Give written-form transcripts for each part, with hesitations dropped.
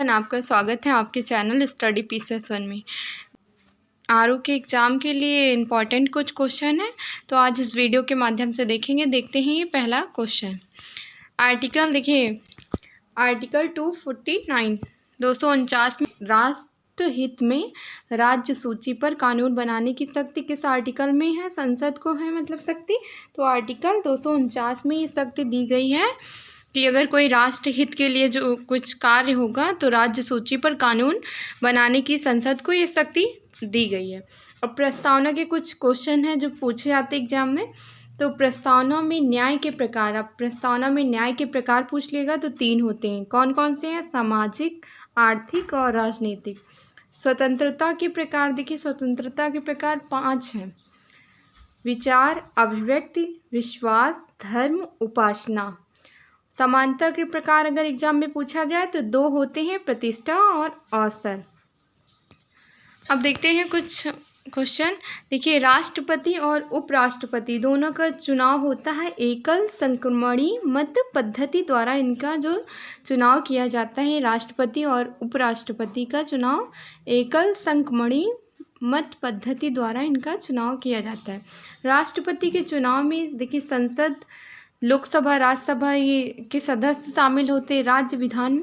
Everyone, आपका स्वागत है आपके चैनल स्टडी पीसेस वन में। आरओ के एग्ज़ाम के लिए इम्पॉर्टेंट कुछ क्वेश्चन है, तो आज इस वीडियो के माध्यम से देखेंगे। देखते हैं ये पहला क्वेश्चन। आर्टिकल देखिए, आर्टिकल 249 249 में राष्ट्र हित में राज्य सूची पर कानून बनाने की शक्ति किस आर्टिकल में है? संसद को है मतलब शक्ति। तो आर्टिकल 249 में ये शक्ति दी गई है कि अगर कोई राष्ट्र हित के लिए जो कुछ कार्य होगा तो राज्य सूची पर कानून बनाने की संसद को ये शक्ति दी गई है। अब प्रस्तावना के कुछ क्वेश्चन हैं जो पूछे जाते हैं एग्जाम में। तो प्रस्तावना में न्याय के प्रकार, अब प्रस्तावना में न्याय के प्रकार पूछ लेगा तो 3 होते हैं। कौन कौन से हैं? सामाजिक, आर्थिक और राजनीतिक। स्वतंत्रता के प्रकार देखिए, स्वतंत्रता के प्रकार 5 हैं। विचार, अभिव्यक्ति, विश्वास, धर्म, उपासना। समानता के प्रकार अगर एग्जाम में पूछा जाए तो 2 होते हैं, प्रतिष्ठा और अवसर। अब देखते हैं कुछ क्वेश्चन। देखिए, राष्ट्रपति और उपराष्ट्रपति दोनों का चुनाव होता है एकल संक्रमणी मत पद्धति द्वारा। इनका जो चुनाव किया जाता है, राष्ट्रपति और उपराष्ट्रपति का चुनाव एकल संक्रमणी मत पद्धति द्वारा इनका चुनाव किया जाता है। राष्ट्रपति के चुनाव में देखिए, संसद, लोकसभा, राज्यसभा ये के सदस्य शामिल होते, राज्य विधान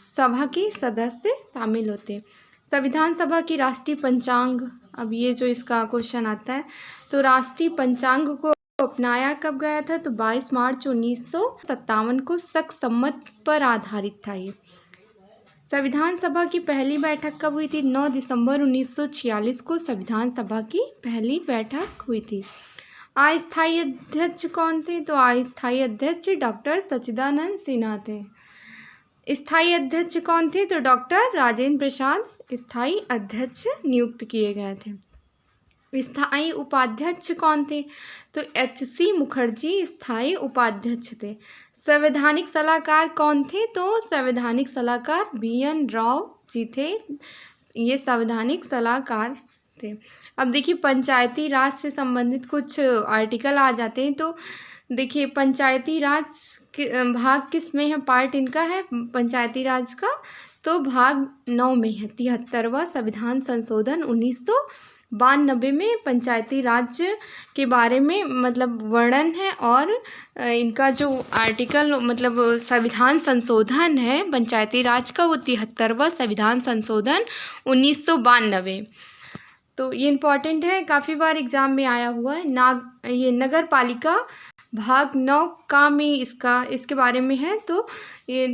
सभा के सदस्य शामिल होते। संविधान सभा की राष्ट्रीय पंचांग, अब ये जो इसका क्वेश्चन आता है, तो राष्ट्रीय पंचांग को अपनाया कब गया था? तो 22 मार्च 1957 को सर्वसम्मत पर आधारित था ये। संविधान सभा की पहली बैठक कब हुई थी? 9 दिसंबर 1946 को संविधान सभा की पहली बैठक हुई थी। अस्थायी अध्यक्ष कौन थे? तो अस्थायी अध्यक्ष डॉक्टर सच्चिदानंद सिन्हा थे। स्थायी अध्यक्ष कौन थे? तो डॉक्टर राजेंद्र प्रसाद स्थायी अध्यक्ष नियुक्त किए गए थे। स्थायी उपाध्यक्ष कौन थे? तो HC मुखर्जी स्थायी उपाध्यक्ष थे। संवैधानिक सलाहकार कौन थे? तो संवैधानिक सलाहकार BN राव जी थे, ये संवैधानिक सलाहकार थे। अब देखिए, पंचायती राज से संबंधित कुछ आर्टिकल आ जाते हैं। तो देखिए, पंचायती राज के भाग किस में है? पार्ट इनका है पंचायती राज का, तो भाग 9 में है। 73वां संविधान संशोधन 1992 में पंचायती राज के बारे में मतलब वर्णन है, और इनका जो आर्टिकल मतलब संविधान संशोधन है पंचायती राज का, वो 73वां संविधान संशोधन 1992। तो ये इम्पॉर्टेंट है, काफ़ी बार एग्जाम में आया हुआ है। ये नगर पालिका भाग 9 का में इसके बारे में है। तो ये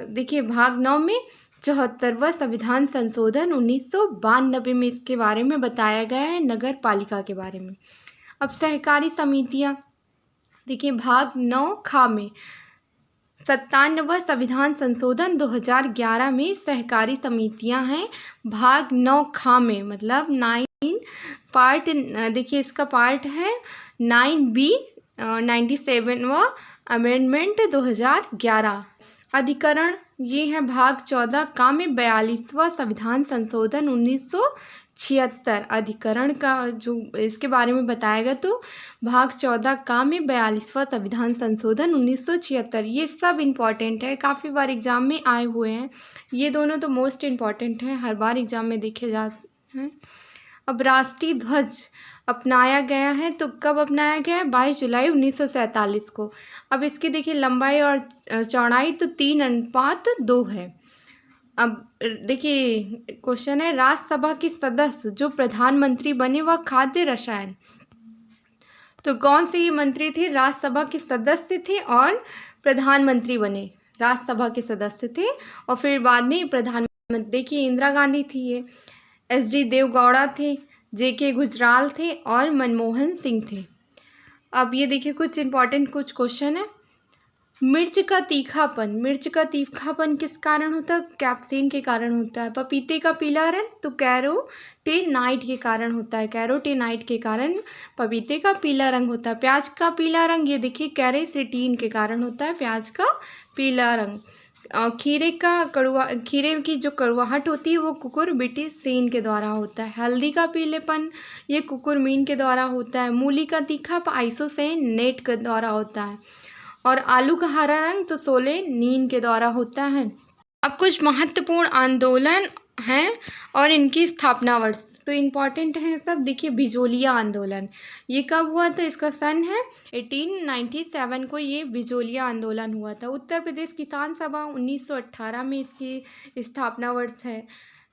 देखिए, भाग 9 में 74वां संविधान संशोधन 1992 में इसके बारे में बताया गया है, नगर पालिका के बारे में। अब सहकारी समितियां देखिए, भाग 9 खा में 97वां संविधान संशोधन 2011 में सहकारी समितियां हैं। भाग 9 खा में मतलब 9 पार्ट, देखिए इसका पार्ट है 9B 97वां अमेंडमेंट 2011। अधिकरण ये है भाग 14 का में 42वां संविधान संशोधन 1976। अधिकरण का जो इसके बारे में बताया गया, तो भाग 14 का में 42वां संविधान संशोधन 1976। ये सब इम्पॉर्टेंट है, काफ़ी बार एग्जाम में आए हुए हैं। ये दोनों तो मोस्ट इम्पॉर्टेंट हैं, हर बार एग्जाम में देखे जाते हैं। अब राष्ट्रीय ध्वज अपनाया गया है, तो कब अपनाया गया है? 22 जुलाई 1947 को। अब इसकी देखिए लंबाई और चौड़ाई तो 3:2 है। अब देखिए क्वेश्चन है, राज्यसभा के सदस्य जो प्रधानमंत्री बने वह खाद्य रसायन, तो कौन से ये मंत्री थे? राज्यसभा के सदस्य थे और प्रधानमंत्री बने, राज्यसभा के सदस्य थे। और फिर बाद में प्रधानमंत्री, देखिए इंदिरा गांधी थी, ये SD देवगौड़ा थे, JK गुजराल थे और मनमोहन सिंह थे। अब ये देखिए कुछ इंपॉर्टेंट कुछ क्वेश्चन है। मिर्च का तीखापन किस कारण होता है? कैप्सिन के कारण होता है। पपीते का पीला रंग, तो कैरोटीनाइड के कारण होता है, कैरोटीनाइड के कारण पपीते का पीला रंग होता है। प्याज का पीला रंग, ये देखिए कैरेसिटीन के कारण होता है प्याज का पीला रंग। खीरे की जो कड़वाहट होती है वो कुकुरबिटेसीन के द्वारा होता है। हल्दी का पीलेपन, ये कुकुरमीन के द्वारा होता है। मूली का तीखापन आइसोसेनेट के द्वारा होता है। और आलू का हरा रंग तो सोलेनीन के द्वारा होता है। अब कुछ महत्वपूर्ण आंदोलन हैं और इनकी स्थापना वर्ष तो इम्पॉर्टेंट है सब। देखिए, बिजोलिया आंदोलन ये कब हुआ था, इसका सन है 1897 को ये बिजोलिया आंदोलन हुआ था। उत्तर प्रदेश किसान सभा 1918 में इसकी स्थापना वर्ष है।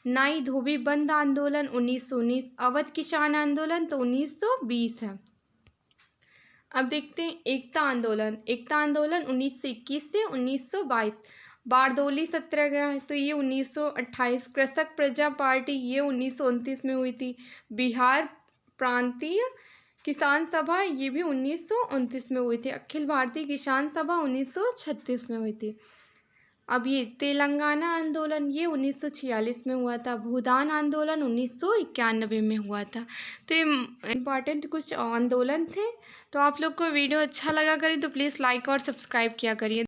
नाई धोबी बंद आंदोलन 1919, अवध किसान आंदोलन तो 1920 है। अब देखते हैं एकता आंदोलन। एकता आंदोलन 1921 से 1922। बारदोली सत्याग्रह तो ये 1928। कृषक प्रजा पार्टी ये 1929 में हुई थी। बिहार प्रांतीय किसान सभा ये भी 1929 में हुई थी। अखिल भारतीय किसान सभा 1936 में हुई थी। अब ये तेलंगाना आंदोलन ये 1946 में हुआ था। भूदान आंदोलन 1991 में हुआ था। तो ये इम्पॉर्टेंट कुछ आंदोलन थे। तो आप लोग को वीडियो अच्छा लगा करें तो प्लीज़ लाइक और सब्सक्राइब किया करिए।